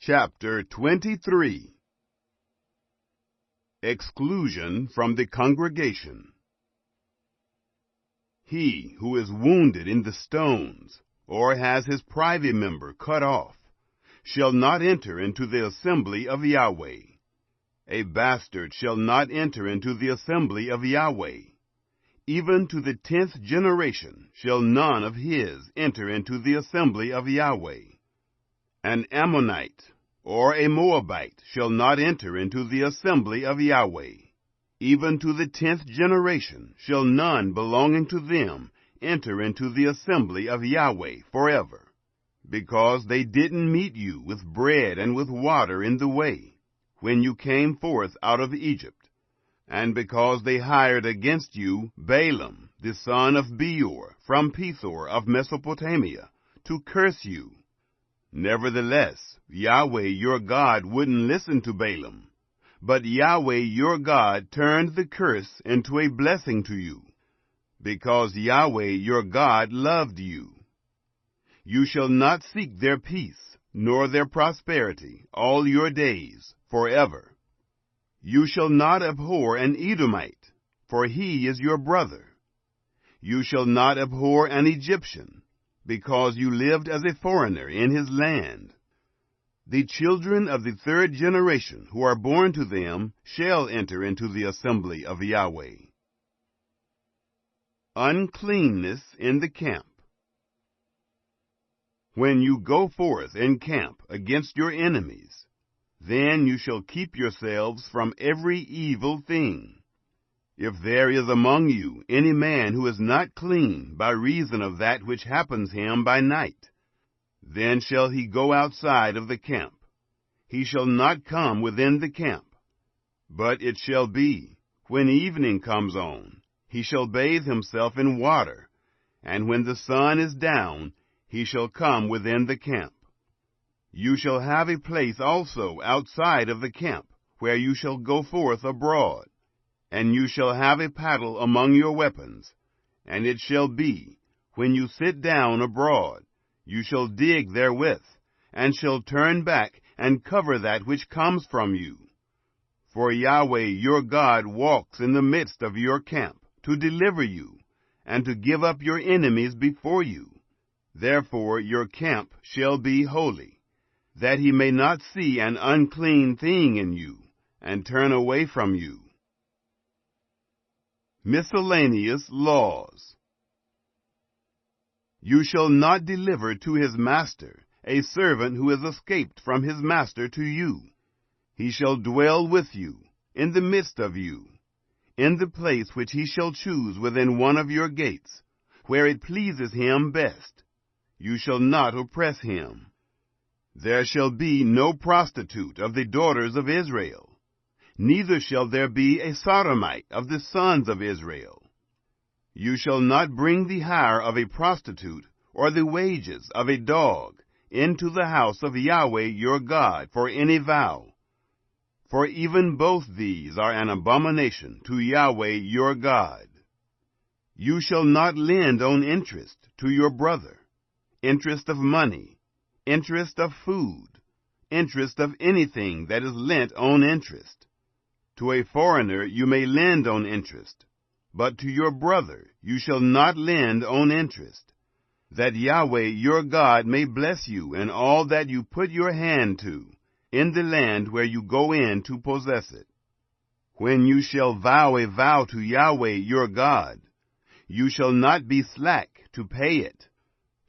Chapter 23. Exclusion from the congregation. He who is wounded in the stones, or has his privy member cut off, shall not enter into the assembly of Yahweh. A bastard shall not enter into the assembly of Yahweh. Even to the 10th generation shall none of his enter into the assembly of Yahweh. An Ammonite or a Moabite shall not enter into the assembly of Yahweh. Even to the 10th generation shall none belonging to them enter into the assembly of Yahweh forever, because they didn't meet you with bread and with water in the way, when you came forth out of Egypt, and because they hired against you Balaam, the son of Beor, from Pethor of Mesopotamia, to curse you. Nevertheless, Yahweh your God wouldn't listen to Balaam, but Yahweh your God turned the curse into a blessing to you, because Yahweh your God loved you. You shall not seek their peace, nor their prosperity, all your days, forever. You shall not abhor an Edomite, for he is your brother. You shall not abhor an Egyptian, because you lived as a foreigner in his land. The children of the 3rd generation who are born to them shall enter into the assembly of Yahweh. Uncleanness in the camp. When you go forth in camp against your enemies, then you shall keep yourselves from every evil thing. If there is among you any man who is not clean by reason of that which happens him by night, then shall he go outside of the camp. He shall not come within the camp. But it shall be, when evening comes on, he shall bathe himself in water, and when the sun is down, he shall come within the camp. You shall have a place also outside of the camp, where you shall go forth abroad. And you shall have a paddle among your weapons, and it shall be, when you sit down abroad, you shall dig therewith, and shall turn back and cover that which comes from you. For Yahweh your God walks in the midst of your camp, to deliver you, and to give up your enemies before you. Therefore your camp shall be holy, that he may not see an unclean thing in you, and turn away from you. Miscellaneous laws. You shall not deliver to his master a servant who is escaped from his master to you. He shall dwell with you, in the midst of you, in the place which he shall choose within one of your gates, where it pleases him best. You shall not oppress him. There shall be no prostitute of the daughters of Israel. Neither shall there be a sodomite of the sons of Israel. You shall not bring the hire of a prostitute or the wages of a dog into the house of Yahweh your God for any vow. For even both these are an abomination to Yahweh your God. You shall not lend on interest to your brother, interest of money, interest of food, interest of anything that is lent on interest. To a foreigner you may lend on interest, but to your brother you shall not lend on interest, that Yahweh your God may bless you in all that you put your hand to, in the land where you go in to possess it. When you shall vow a vow to Yahweh your God, you shall not be slack to pay it,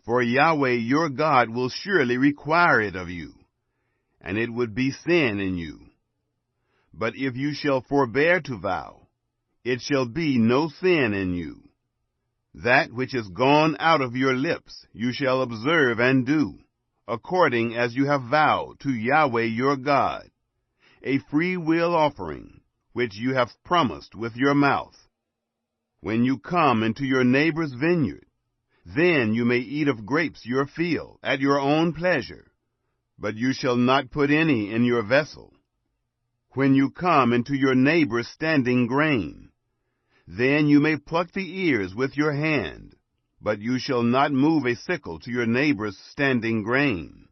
for Yahweh your God will surely require it of you, and it would be sin in you. But if you shall forbear to vow, it shall be no sin in you. That which is gone out of your lips you shall observe and do, according as you have vowed to Yahweh your God, a free will offering, which you have promised with your mouth. When you come into your neighbor's vineyard, then you may eat of grapes your field at your own pleasure, but you shall not put any in your vessel. When you come into your neighbor's standing grain, then you may pluck the ears with your hand, but you shall not move a sickle to your neighbor's standing grain.